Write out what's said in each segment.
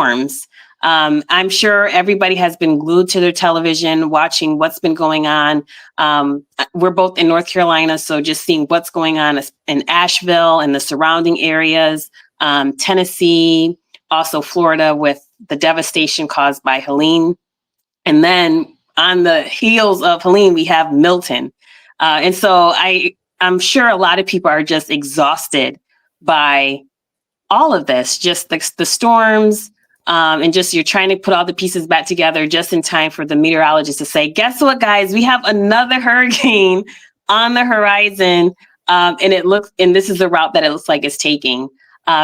storms. I'm sure everybody has been glued to their television watching what's been going on. We're both in North Carolina, so just seeing what's going on in Asheville and the surrounding areas, Tennessee, also Florida with the devastation caused by Helene. And then on the heels of Helene, we have Milton. And so I'm sure a lot of people are just exhausted by all of this, just the storms, and just you're trying to put all the pieces back together just in time for the meteorologist to say, guess what, guys, we have another hurricane on the horizon. And this is the route that it looks like it's taking.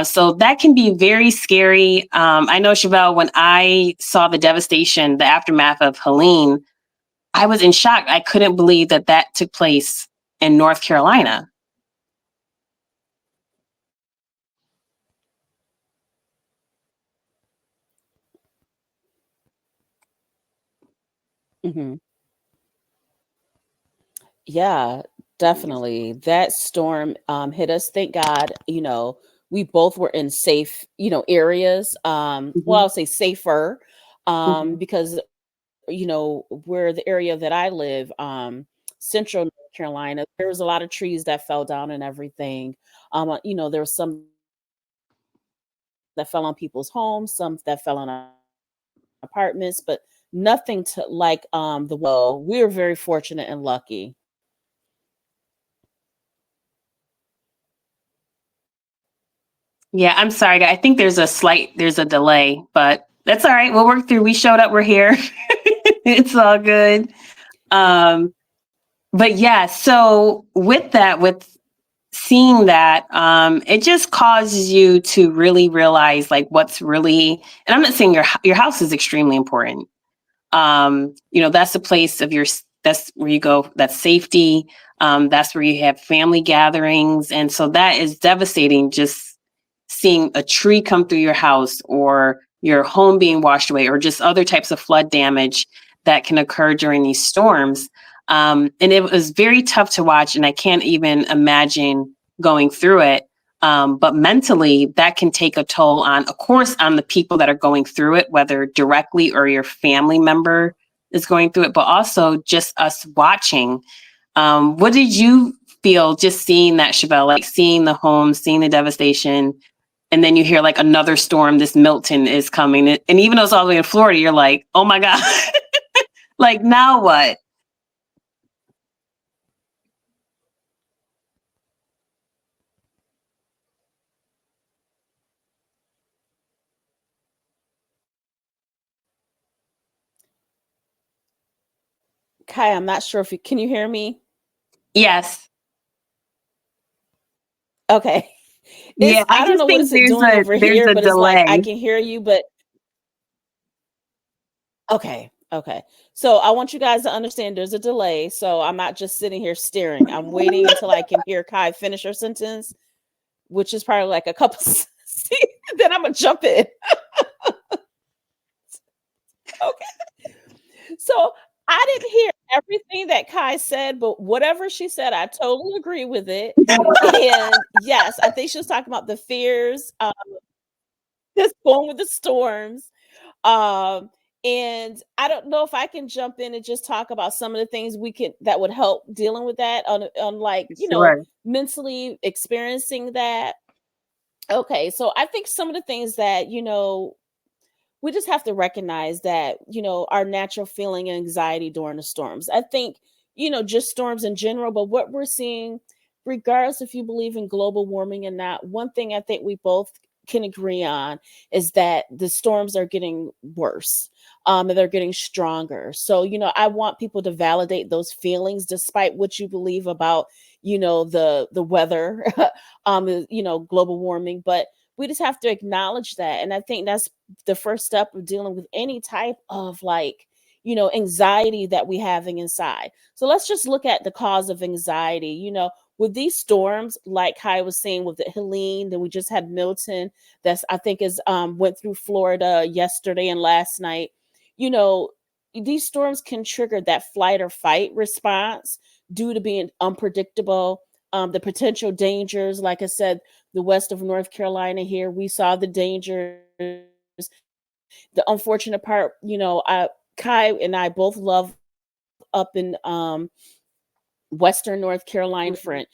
So that can be very scary. I know, Chevelle, when I saw the devastation, the aftermath of Helene, I was in shock. I couldn't believe that took place in North Carolina. Mhm. Yeah, definitely. That storm hit us. Thank God, we both were in safe, areas. Well, Mhm. I'll say safer, Mhm. because where the area that I live, central North Carolina, there was a lot of trees that fell down and everything. There was some that fell on people's homes, some that fell on apartments, but nothing to like the well. We were very fortunate and lucky. Yeah, I'm sorry. I think there's a delay, but that's all right. We'll work through. We showed up. We're here. It's all good. Um, but yeah, so with seeing that, it just causes you to really realize like what's really. And I'm not saying your house is extremely important. That's the place of that's where you go. That's safety. That's where you have family gatherings, and so that is devastating. Just seeing a tree come through your house or your home being washed away or just other types of flood damage that can occur during these storms. And it was very tough to watch, and I can't even imagine going through it. But mentally, that can take a toll on, of course, on the people that are going through it, whether directly or your family member is going through it, but also just us watching. What did you feel just seeing that, Chevelle, like seeing the homes, seeing the devastation, and then you hear like another storm, this Milton is coming. And even though it's all the way in Florida, you're like, oh my God, like now what? Kai, I'm not sure if you can you hear me? Yes. Okay. Yeah, I I don't just know what think is it doing over there's here, a but it's like I delay. can hear you, but okay. Okay. So I want you guys to understand there's a delay. So I'm not just sitting here staring. I'm waiting until I can hear Kai finish her sentence, which is probably like a couple then I'm gonna jump in. Okay. So I didn't hear everything that Kai said, but whatever she said, I totally agree with it. And yes, I think she was talking about the fears, just going with the storms. Um, and I don't know if I can jump in and just talk about some of the things we can that would help dealing with that on like, Sure. mentally experiencing that. Okay, so I think some of the things that, we just have to recognize that, our natural feeling and anxiety during the storms. I think, just storms in general, but what we're seeing, regardless if you believe in global warming or not, one thing I think we both can agree on is that the storms are getting worse. And they're getting stronger. So, I want people to validate those feelings despite what you believe about, the weather, global warming. But we just have to acknowledge that. And I think that's the first step of dealing with any type of like anxiety that we having inside. So let's just look at the cause of anxiety. With these storms, like Kai was saying with the Helene, then we just had Milton. That's I think is went through Florida yesterday and last night. you know these storms can trigger that flight or fight response due to being unpredictable. The potential dangers, like I said, the west of North Carolina here, we saw the dangers The unfortunate part, Kai and I both love up in Western North Carolina Mhm. front,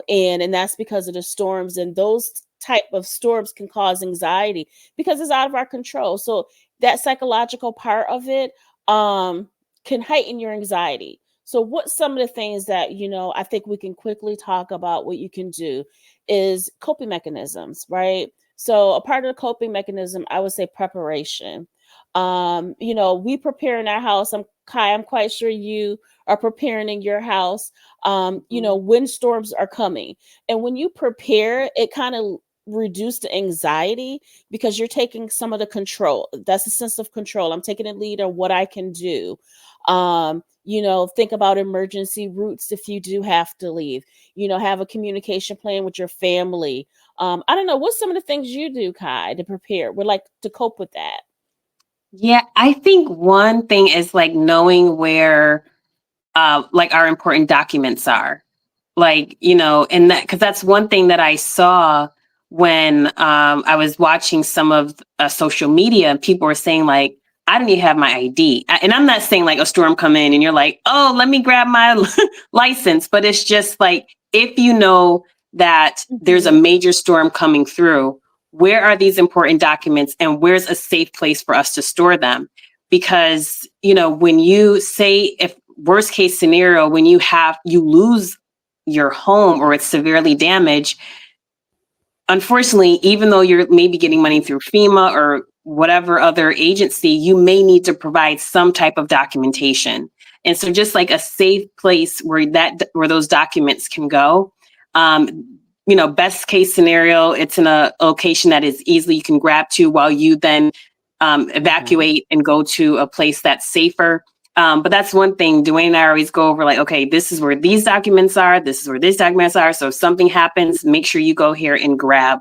and that's because of the storms, and those type of storms can cause anxiety because it's out of our control. So that psychological part of it can heighten your anxiety. So what some of the things that, I think we can quickly talk about what you can do is coping mechanisms, right? So a part of the coping mechanism, I would say preparation. We prepare in our house. I'm quite sure you are preparing in your house, Mhm. when storms are coming. And when you prepare, it kind of reduce the anxiety because you're taking some of the control. That's a sense of control. I'm taking a lead on what I can do. Think about emergency routes if you do have to leave. Have a communication plan with your family. I don't know, what's some of the things you do, Kai, to prepare? Would like to cope with that. Yeah, I think one thing is like knowing where like our important documents are. Like, and that, because that's one thing that I saw when I was watching some of social media, and people were saying like, I don't even have my ID. And I'm not saying like a storm come in and you're like, oh, let me grab my license. But it's just like, if you know that there's a Mhm. major storm coming through, where are these important documents and where's a safe place for us to store them? Because, when you say, if worst case scenario, when you lose your home or it's severely damaged, unfortunately, even though you're maybe getting money through FEMA or whatever other agency, you may need to provide some type of documentation. And so just like a safe place where those documents can go. Best case scenario, it's in a location that is easily you can grab to while you then Mhm. evacuate and go to a place that's safer. But that's one thing Dwayne and I always go over, like, okay, this is where these documents are. This is where these documents are. So if something happens, make sure you go here and grab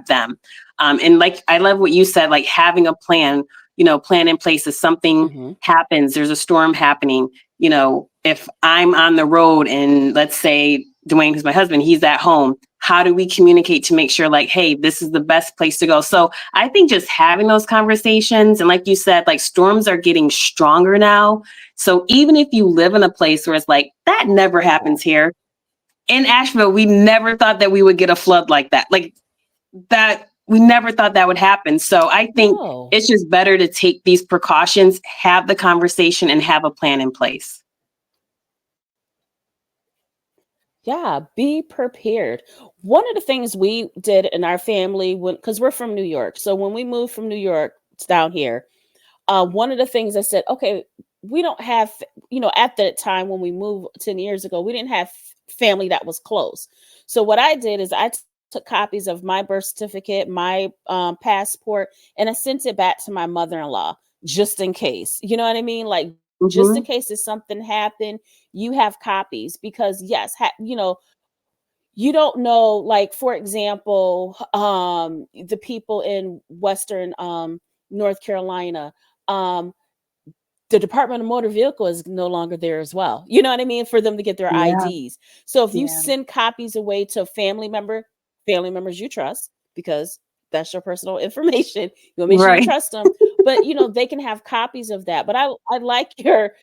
them. And like, I love what you said, like having a plan in place. If something Mhm. happens, there's a storm happening, if I'm on the road and let's say Dwayne, who's my husband, he's at home, how do we communicate to make sure like, hey, this is the best place to go? So I think just having those conversations, and like you said, like storms are getting stronger now. So even if you live in a place where it's like, that never happens here, in Asheville, we never thought that we would get a flood like that. Like that, we never thought that would happen. So I think No. it's just better to take these precautions, have the conversation, and have a plan in place. Yeah, be prepared. One of the things we did in our family, when because we're from New York, so when we moved from New York down here, one of the things I said, okay, we don't have, at that time when we moved 10 years ago, we didn't have family that was close. So what I did is took copies of my birth certificate, my passport, and I sent it back to my mother-in-law just in case. You know what I mean? Like just in Hmm. case if something happened, you have copies because yes, you don't know, like for example, the people in Western North Carolina, um the Department of Motor Vehicle is no longer there as well. You know what I mean? For them to get their Yeah, IDs. So if you yeah, send copies away to a family members you trust, because that's your personal information, you want to make sure you right. trust them. But they can have copies of that. But I like your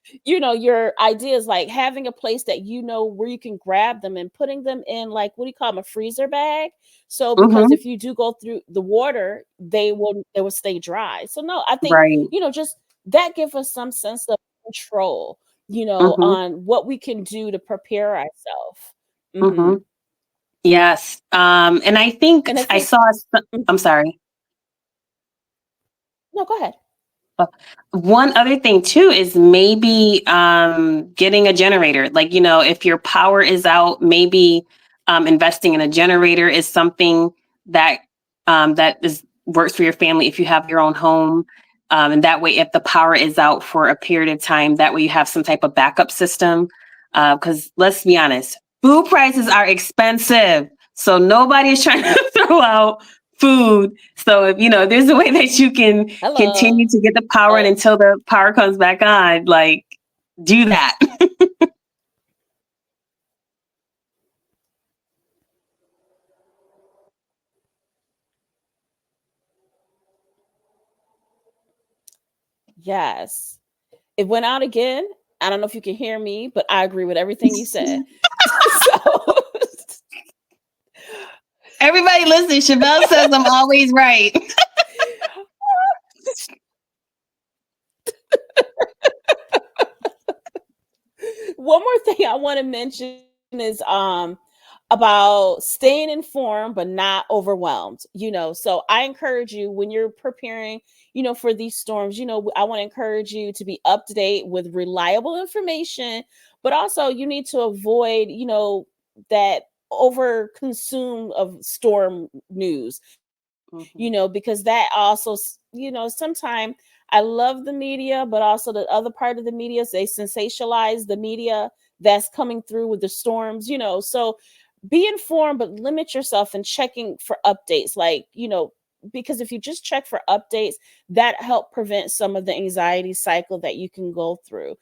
ideas, like having a place that where you can grab them and putting them in, like, what do you call them, a freezer bag. So because Hmm. if you do go through the water, they will stay dry. So no, I think, Right. just that give us some sense of control, Hmm. on what we can do to prepare ourselves. Hmm. Mhm. Yes. And I think And I I think saw, mm, I'm sorry. no, go ahead. Uh, One other thing too is maybe getting a generator. Like, if your power is out, maybe investing in a generator is something that that is works for your family if you have your own home. And that way, if the power is out for a period of time, that way you have some type of backup system. Because let's be honest, food prices are expensive. So nobody is trying to throw out food. So if there's a way that you can continue Hello. to get the power in until the power comes back on, like do that. Yes. It went out again. I don't know if you can hear me, but I agree with everything you said. So Everybody listen, Chevelle says I'm always right. one more thing I want to mention is about staying informed but not overwhelmed. So I encourage you when you're preparing, for these storms, I want to encourage you to be up to date with reliable information, but also you need to avoid, that over consume of storm news, because that also, sometimes I love the media, but also the other part of the media, they sensationalize the media that's coming through with the storms, so be informed, but limit yourself in checking for updates. Like, because if you just check for updates, that help prevent some of the anxiety cycle that you can go through.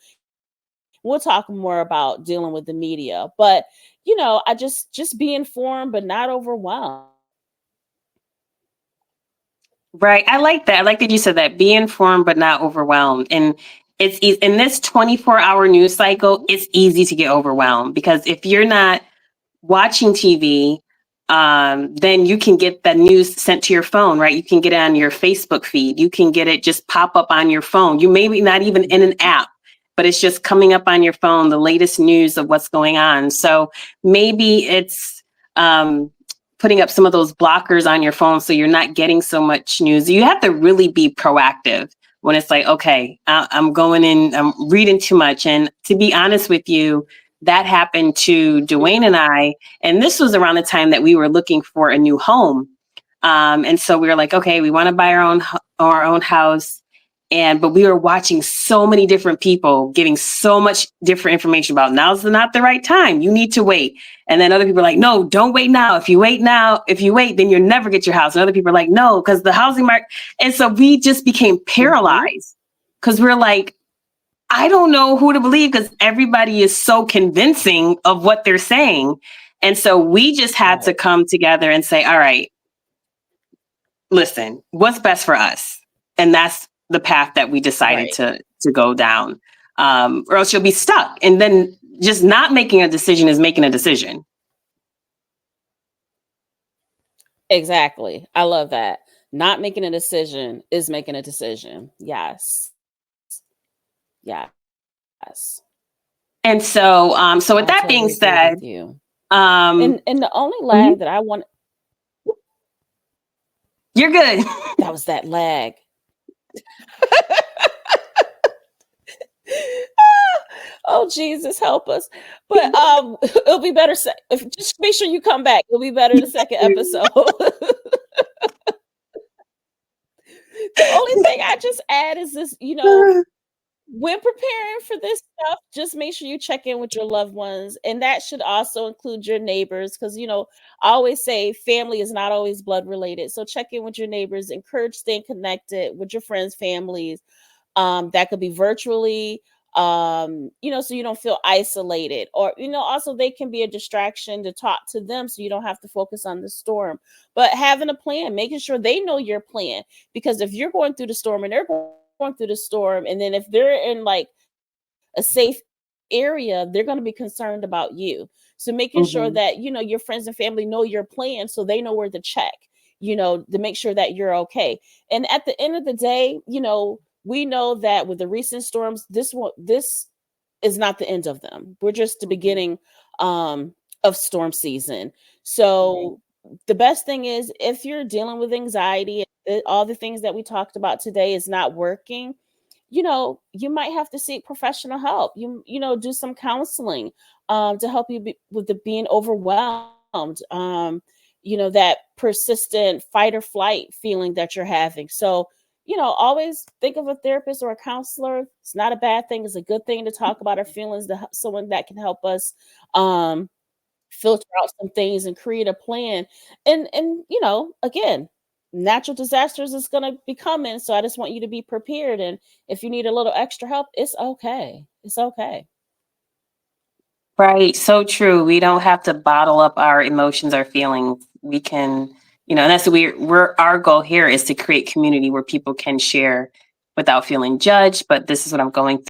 We'll talk more about dealing with the media, but I just be informed, but not overwhelmed. Right. I like that. I like that you said that. Be informed, but not overwhelmed. And in this 24-hour news cycle, it's easy to get overwhelmed because if you're not watching TV, then you can get the news sent to your phone, right? You can get it on your Facebook feed. You can get it just pop up on your phone. You maybe not even in an app, but it's just coming up on your phone, the latest news of what's going on. So maybe it's putting up some of those blockers on your phone so you're not getting so much news. You have to really be proactive when it's like, okay, I'm going in, I'm reading too much. And to be honest with you, that happened to Dwayne and I. And this was around the time that we were looking for a new home. And so we were like, okay, we want to buy our own house. But we were watching so many different people giving so much different information about now's not the right time. You need to wait. And then other people are like, no, don't wait now. If you wait, then you'll never get your house. And other people are like, no, because the housing market. And so we just became paralyzed because we're like, I don't know who to believe because everybody is so convincing of what they're saying. And so we just had to come together and say, all right, listen, what's best for us? And that's the path that we decided to go down, or else you'll be stuck. And then just not making a decision is making a decision. Exactly. I love that. Not making a decision is making a decision. Yes. Yes. And so, so with that being said, and the only lag that I want. You're good. That was that lag. Oh, Jesus, help us. But it'll be better. Just make sure you come back. It'll be better the second episode. The only thing I just add is this, when preparing for this stuff, just make sure you check in with your loved ones. And that should also include your neighbors. Because, I always say family is not always blood related. So check in with your neighbors, encourage staying connected with your friends, families. That could be virtually, so you don't feel isolated, or, also they can be a distraction to talk to them so you don't have to focus on the storm. But having a plan, making sure they know your plan, because if you're going through the storm and they're going through the storm, and then if they're in like a safe area, they're going to be concerned about you. So making sure that, your friends and family know your plan so they know where to check, to make sure that you're okay. And at the end of the day, we know that with the recent storms, this is not the end of them. We're just the beginning of storm season. So the best thing is, if you're dealing with anxiety, all the things that we talked about today is not working, you might have to seek professional help. Do some counseling to help you with being overwhelmed. That persistent fight or flight feeling that you're having. So, always think of a therapist or a counselor. It's not a bad thing. It's a good thing to talk about our feelings, to someone that can help us filter out some things and create a plan. And again, natural disasters is going to be coming. So I just want you to be prepared. And if you need a little extra help, it's okay. It's okay. Right. So true. We don't have to bottle up our emotions, our feelings. We can, and that's our goal here is to create community where people can share without feeling judged, but this is what I'm going through.